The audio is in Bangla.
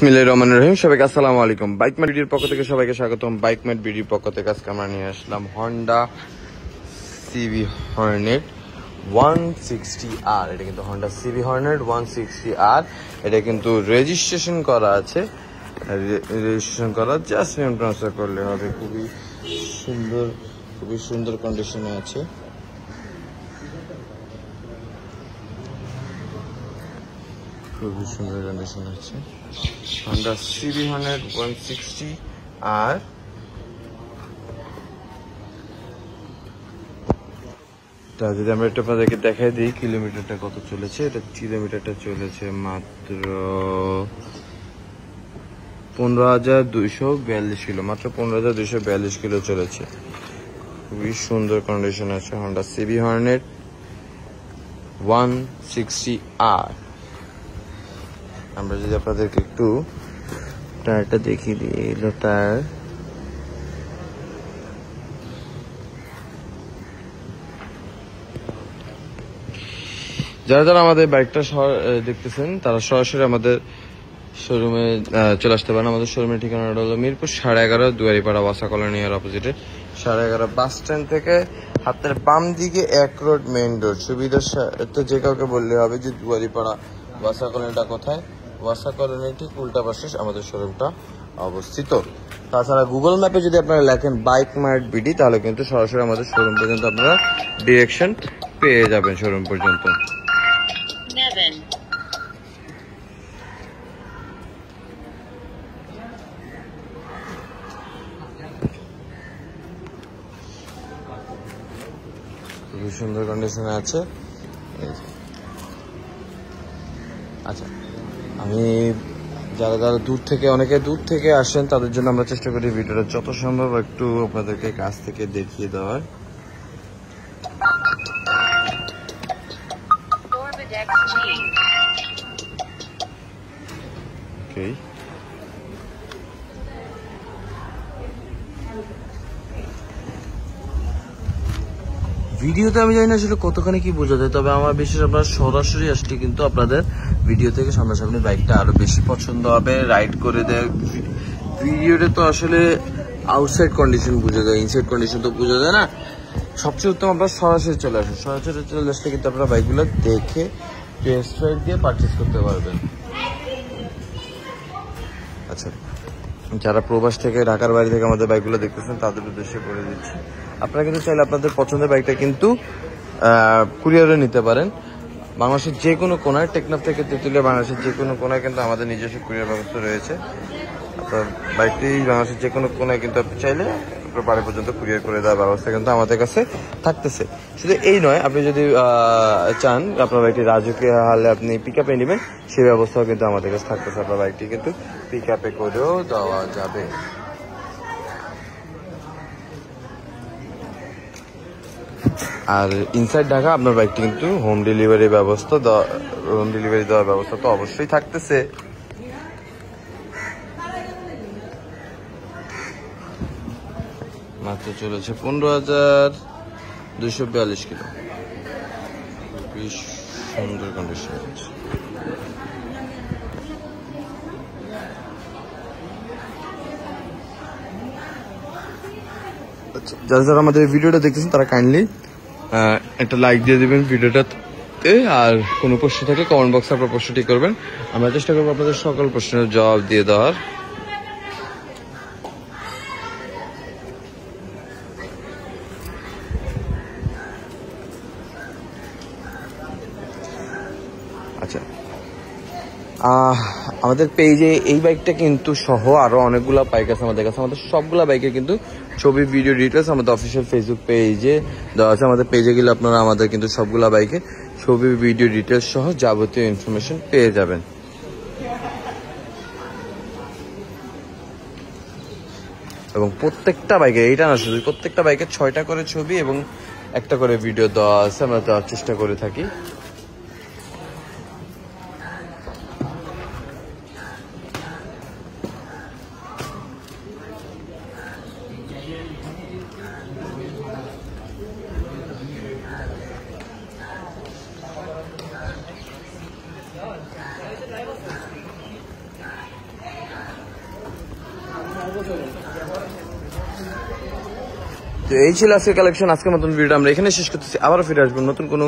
বিসমিল্লাহির রহমানির রহিম। সবাইকে আসসালামু আলাইকুম। বাইকমেট ভিডিওর পক্ষ থেকে সবাইকে স্বাগতম। বাইকমেট ভিডিওর পক্ষ থেকে আজকে আমরা নিয়ে আসলাম হন্ডা সিবি হর্নেট 160R। এটা কিন্তু হন্ডা সিবি হর্নেট 160R। এটা কিন্তু রেজিস্ট্রেশন করা আছে, রেজিস্ট্রেশন করা, জাস্ট নেম ট্রান্সফার করলে হবে। খুবই সুন্দর কন্ডিশনে আছে। খুবই সুন্দর কন্ডিশন আছে হন্ডা সিবি হর্নেট 160R। তা যদি আমরা একটু আপনাদেরকে দেখাই দিই কিলোমিটারটা কত চলেছে। এটা কিলোমিটারটা চলেছে মাত্র 15,242 কিলো, মাত্র 15,242 কিলো চলেছে। খুবই সুন্দর কন্ডিশন আছে হন্ডা সিবি হর্নেট 160R। আমরা যদি আপনাদেরকে একটু টায়ারটা দেখিয়ে দিই, এলো টায়ার। যারা আমাদের বাইকটা দেখতেছেন তারা সরাসরি আমাদের শোরুমে চলে আসতে পারেন। আমাদের শোরুমের ঠিকানাটা হলো মিরপুর 11.5 দুয়ারিপাড়া ওয়াসা কলোনি এর অপোজিটে। 11.5 বাস স্ট্যান্ড থেকে হাতের বাম দিকে 1 রোড মেইন রোড। সুবিধার তো যে কাউকে বললে হবে যে দুয়ারিপাড়া ওয়াসা কলোনিটা কোথায়। ওয়াসা কলোনির ঠিক উল্টা পাশে আমাদের শোরুমটা অবস্থিত। তাছাড়া গুগল ম্যাপে যদি আপনারা লেখেন বাইকমেট বিডি তাহলে কিন্তু সরাসরি আমাদের শোরুম পর্যন্ত আপনারা ডিরেকশন পেয়ে যাবেন শোরুম পর্যন্ত। খুবই সুন্দর কন্ডিশনে আছে। আচ্ছা, আমি যারা অনেকে দূর থেকে আসেন তাদের জন্য আমরা চেষ্টা করি ভিডিওটা যত সম্ভব একটু আপনাদেরকে কাছ থেকে দেখিয়ে দেওয়ার। ভিডিওতে আমি জানি না আসলে কতখানি কি বোঝা যায়, তবে আমার বিশেষ আপনার সরাসরি আসলে কিন্তু আপনাদের ভিডিও থেকে সামনাসামনি বাইকটা আরো বেশি পছন্দ হবে। রাইড করে দেয় ভিডিওতে তো আসলে আউটসাইড কন্ডিশন বোঝা যায়, ইনসাইড কন্ডিশন তো বোঝা যায় না। সবচেয়ে উত্তম আপনার সরাসরি চলে আসুন। সরাসরি চলে আসলে কিন্তু আপনারা বাইকগুলো দেখে টেস্ট রাইড দিয়ে পারচেস করতে পারবেন। আচ্ছা, যারা প্রবাস থেকে ঢাকার বাইরে থেকে আমাদের বাইকগুলো দেখতেছেন তাদের উদ্দেশ্যে করে দিচ্ছি, আপনারা কিন্তু চাইলে আপনাদের পছন্দের বাইকটা কিন্তু কুরিয়ারে নিতে পারেন। বাংলাদেশের যে কোনো কোনায়, টেকনাফ থেকে তেঁতুলিয়া বাংলাদেশের যে কোনো কোনায় কিন্তু আমাদের নিজস্ব কুরিয়ার ব্যবস্থা রয়েছে। আপনার বাইকটি বাংলাদেশের যে কোনো কোনায় কিন্তু আপনি চাইলে আপনার বাড়ি পর্যন্ত কুরিয়ার করে দেওয়ার ব্যবস্থা কিন্তু আমাদের কাছে থাকতেছে। শুধু এই নয়, আপনি যদি চান আপনার বাইকটি রাজকীয় হালে আপনি পিক আপে নেবেন, সেই ব্যবস্থাও কিন্তু আমাদের কাছে থাকতেছে। আপনার বাইকটি কিন্তু পিক আপে করেও দেওয়া যাবে। আর ইনসাইড ঢাকা আপনার বাইকটি কিন্তু হোম ডেলিভারি দেওয়ার ব্যবস্থা তো অবশ্যই থাকতেছে। মাত্র চলেছে 15,242 কিলো। খুবই সুন্দর কন্ডিশন আছে। যারা আমাদের ভিডিওটা দেখতেছেন তারা কাইন্ডলি একটা লাইক দিয়ে দেবেন ভিডিওটাতে। আর কোনো প্রশ্ন থাকলে কমেন্ট বক্সে আপনার প্রশ্নটি করবেন, আমরা চেষ্টা করবো আপনাদের সকল প্রশ্নের জবাব দিয়ে দেওয়ার। আচ্ছা, আমাদের পেজে এই বাইকটা কিন্তু সহ আরো অনেকগুলা বাইক আছে আমাদের কাছে। আমাদের সবগুলা বাইকে কিন্তু ছবি, ভিডিও ডিটেলস আমাদের অফিসিয়াল ফেসবুক পেজে দেওয়া আছে। আমাদের পেজে গেলে আপনারা আমাদের কিন্তু সবগুলা বাইকে ছবি, ভিডিও ডিটেলস সহ যাবতীয় ইনফরমেশন পেয়ে যাবেন। এবং প্রত্যেকটা বাইকে, এইটা না শুধু, প্রত্যেকটা বাইকে 6টা করে ছবি এবং 1টা করে ভিডিও দেওয়া আছে, আমরা দেওয়ার চেষ্টা করে থাকি। তো এই ছিল আজকের কালেকশন। আজকের মতন ভিডিও আমরা এখানে শেষ করতেছি, আবারও ফিরে আসবো নতুন কোনো